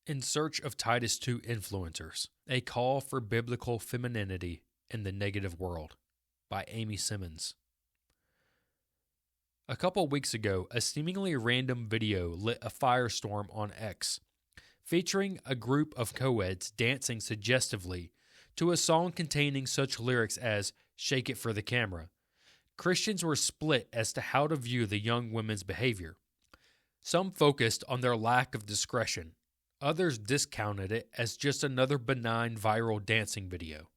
In Search of Titus 2 Influencers, A Call for Biblical Femininity in the Negative World by Amy Simmons. A couple weeks ago, a seemingly random video lit a firestorm on X, featuring a group of co-eds dancing suggestively to a song containing such lyrics as "Shake it for the camera." Christians were split as to how to view the young women's behavior. Some focused on their lack of discretion. Others discounted it as just another benign viral dancing video.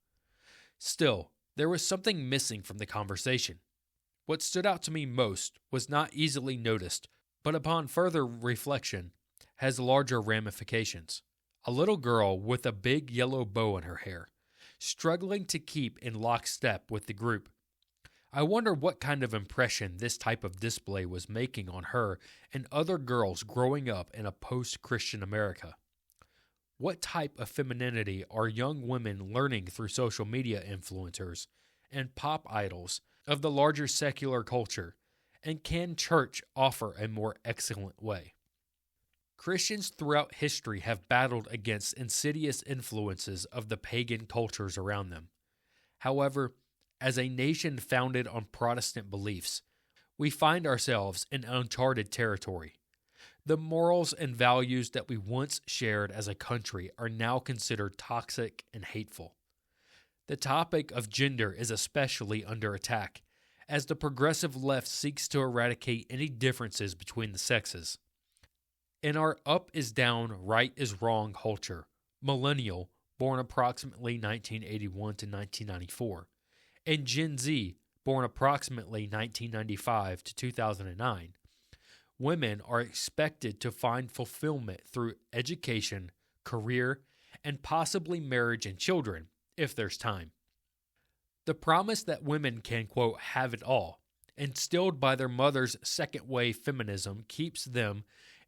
Still, there was something missing from the conversation. What stood out to me most was not easily noticed, but upon further reflection, has larger ramifications. A little girl with a big yellow bow in her hair, struggling to keep in lockstep with the group. I wonder what kind of impression this type of display was making on her and other girls growing up in a post-Christian America. What type of femininity are young women learning through social media influencers and pop idols of the larger secular culture, and can church offer a more excellent way? Christians throughout history have battled against insidious influences of the pagan cultures around them. However, as a nation founded on Protestant beliefs, we find ourselves in uncharted territory. The morals and values that we once shared as a country are now considered toxic and hateful. The topic of gender is especially under attack, as the progressive left seeks to eradicate any differences between the sexes. In our up is down, right is wrong culture, millennial, born approximately 1981 to 1994, and Gen Z, born approximately 1995 to 2009, women are expected to find fulfillment through education, career, and possibly marriage and children, if there's time. The promise that women can, quote, have it all, instilled by their mother's second-wave feminism, keeps them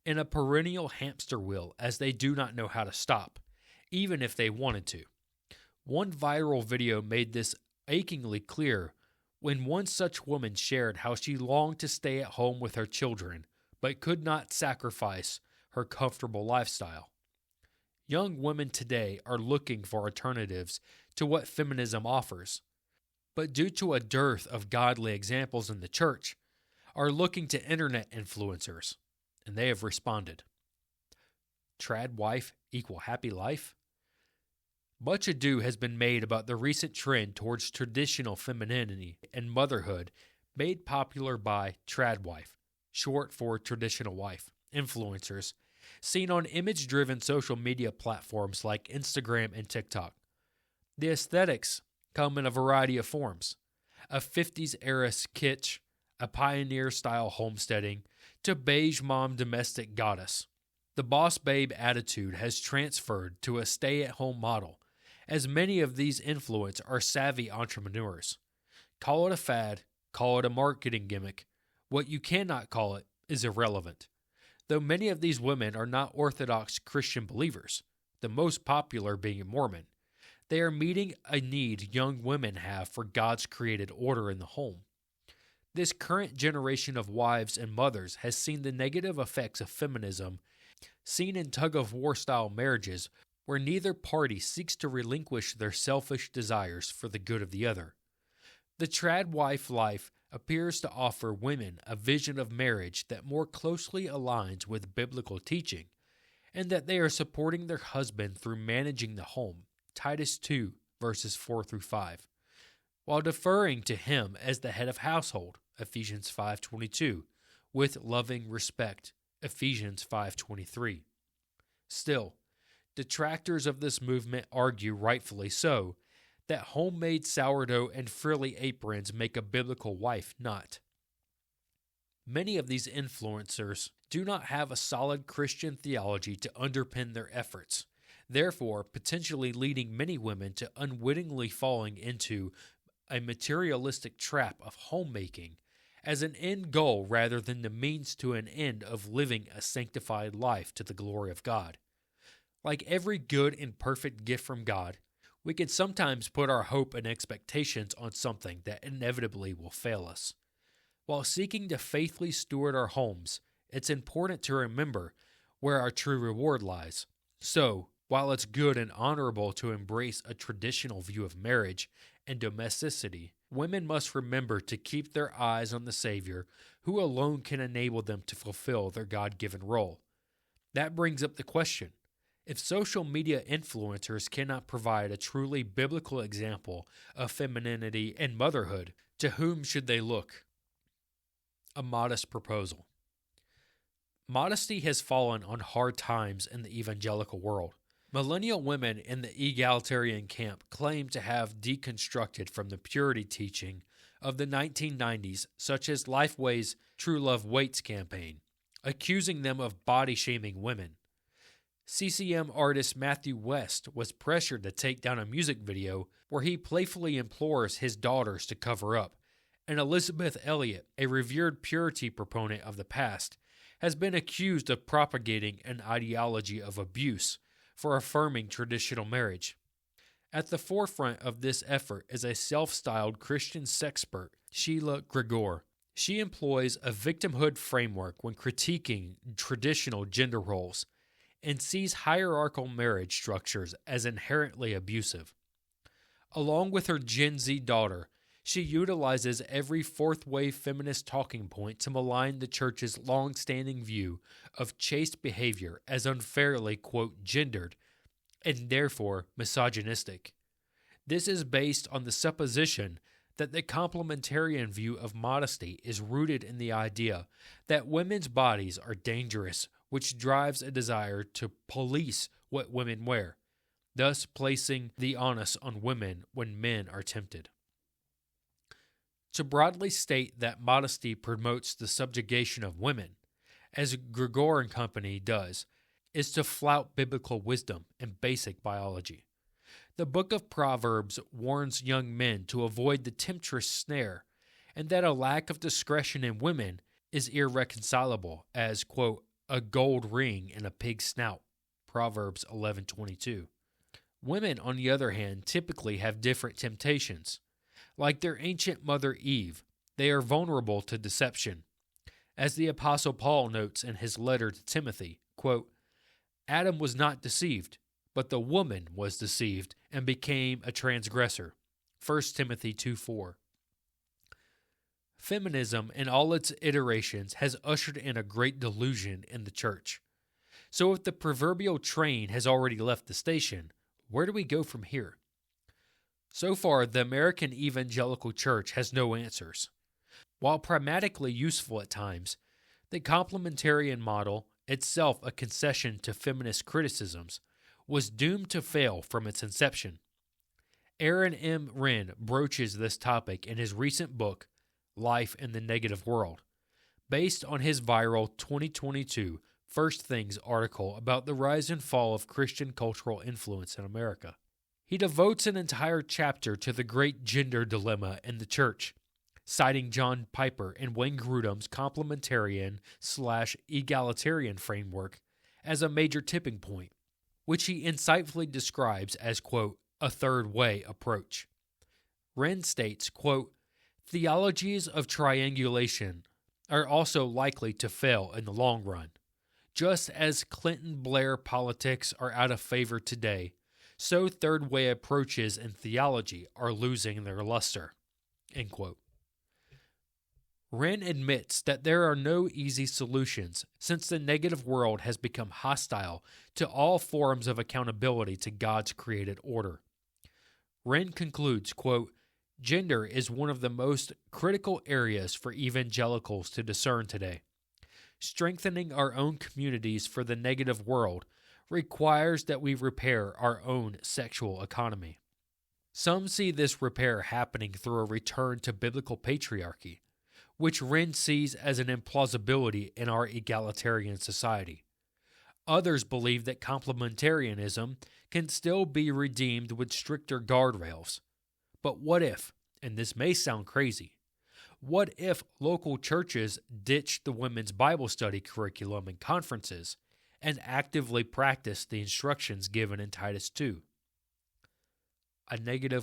in a perennial hamster wheel as they do not know how to stop, even if they wanted to. One viral video made this achingly clear when one such woman shared how she longed to stay at home with her children but could not sacrifice her comfortable lifestyle. Young women today are looking for alternatives to what feminism offers, but due to a dearth of godly examples in the church, are looking to internet influencers, and they have responded. Trad wife equal happy life? Much ado has been made about the recent trend towards traditional femininity and motherhood made popular by trad wife, short for traditional wife, influencers, seen on image-driven social media platforms like Instagram and TikTok. The aesthetics come in a variety of forms, a 50s-era kitsch, a pioneer-style homesteading, to beige mom domestic goddess. The boss babe attitude has transferred to a stay-at-home model, as many of these influencers are savvy entrepreneurs. Call it a fad, call it a marketing gimmick. What you cannot call it is irrelevant. Though many of these women are not Orthodox Christian believers, the most popular being Mormon, they are meeting a need young women have for God's created order in the home. This current generation of wives and mothers has seen the negative effects of feminism seen in tug-of-war style marriages where neither party seeks to relinquish their selfish desires for the good of the other. The trad wife life appears to offer women a vision of marriage that more closely aligns with biblical teaching, and that they are supporting their husband through managing the home, Titus 2, verses 4 through 5, while deferring to him as the head of household, Ephesians 5:22, with loving respect, Ephesians 5:23. Still, detractors of this movement argue, rightfully so, that homemade sourdough and frilly aprons make a biblical wife not. Many of these influencers do not have a solid Christian theology to underpin their efforts, therefore potentially leading many women to unwittingly falling into a materialistic trap of homemaking as an end goal rather than the means to an end of living a sanctified life to the glory of God. Like every good and perfect gift from God, we can sometimes put our hope and expectations on something that inevitably will fail us. While seeking to faithfully steward our homes, it's important to remember where our true reward lies. So, while it's good and honorable to embrace a traditional view of marriage and domesticity, women must remember to keep their eyes on the Savior, who alone can enable them to fulfill their God-given role. That brings up the question: if social media influencers cannot provide a truly biblical example of femininity and motherhood, to whom should they look? A modest proposal. Modesty has fallen on hard times in the evangelical world. Millennial women in the egalitarian camp claim to have deconstructed from the purity teaching of the 1990s, such as Lifeway's True Love Waits campaign, accusing them of body-shaming women. CCM artist Matthew West was pressured to take down a music video where he playfully implores his daughters to cover up, and Elizabeth Elliot, a revered purity proponent of the past, has been accused of propagating an ideology of abuse for affirming traditional marriage. At the forefront of this effort is a self-styled Christian sexpert, Sheila Gregor. She employs a victimhood framework when critiquing traditional gender roles and sees hierarchical marriage structures as inherently abusive. Along with her Gen Z daughter, she utilizes every fourth-wave feminist talking point to malign the church's long-standing view of chaste behavior as unfairly, quote, gendered, and therefore misogynistic. This is based on the supposition that the complementarian view of modesty is rooted in the idea that women's bodies are dangerous, which drives a desire to police what women wear, thus placing the onus on women when men are tempted. To broadly state that modesty promotes the subjugation of women, as Gregor and Company does, is to flout biblical wisdom and basic biology. The book of Proverbs warns young men to avoid the temptress snare, and that a lack of discretion in women is irreconcilable as, quote, a gold ring in a pig's snout, Proverbs 11:22. Women, on the other hand, typically have different temptations. Like their ancient mother Eve, they are vulnerable to deception. As the Apostle Paul notes in his letter to Timothy, quote, Adam was not deceived, but the woman was deceived and became a transgressor. 1 Timothy 2:4. Feminism in all its iterations has ushered in a great delusion in the church. So if the proverbial train has already left the station, where do we go from here? So far, the American evangelical church has no answers. While pragmatically useful at times, the complementarian model, itself a concession to feminist criticisms, was doomed to fail from its inception. Aaron M. Renn broaches this topic in his recent book, Life in the Negative World, based on his viral 2022 First Things article about the rise and fall of Christian cultural influence in America. He devotes an entire chapter to the great gender dilemma in the church, citing John Piper and Wayne Grudem's complementarian/egalitarian framework as a major tipping point, which he insightfully describes as, quote, a third way approach. Renn states, quote, theologies of triangulation are also likely to fail in the long run. Just as Clinton-Blair politics are out of favor today, so third-way approaches in theology are losing their luster, end quote. Renn admits that there are no easy solutions since the negative world has become hostile to all forms of accountability to God's created order. Renn concludes, quote, gender is one of the most critical areas for evangelicals to discern today. Strengthening our own communities for the negative world requires that we repair our own sexual economy. Some see this repair happening through a return to biblical patriarchy, which Renn sees as an implausibility in our egalitarian society. Others believe that complementarianism can still be redeemed with stricter guardrails. But what if, and this may sound crazy, what if local churches ditched the women's Bible study curriculum and conferences and actively practiced the instructions given in Titus 2? A negative